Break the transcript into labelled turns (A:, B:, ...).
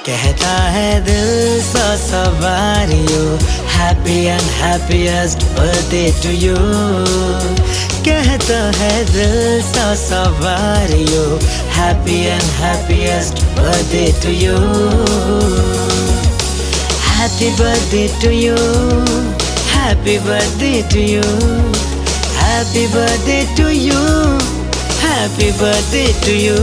A: कहता है दिल सौ सवारियों, happy and happiest birthday to you. कहता है दिल सौ सवारियों, happy and happiest birthday to you. Happy birthday to you, happy birthday to you, happy birthday to you, happy birthday to you.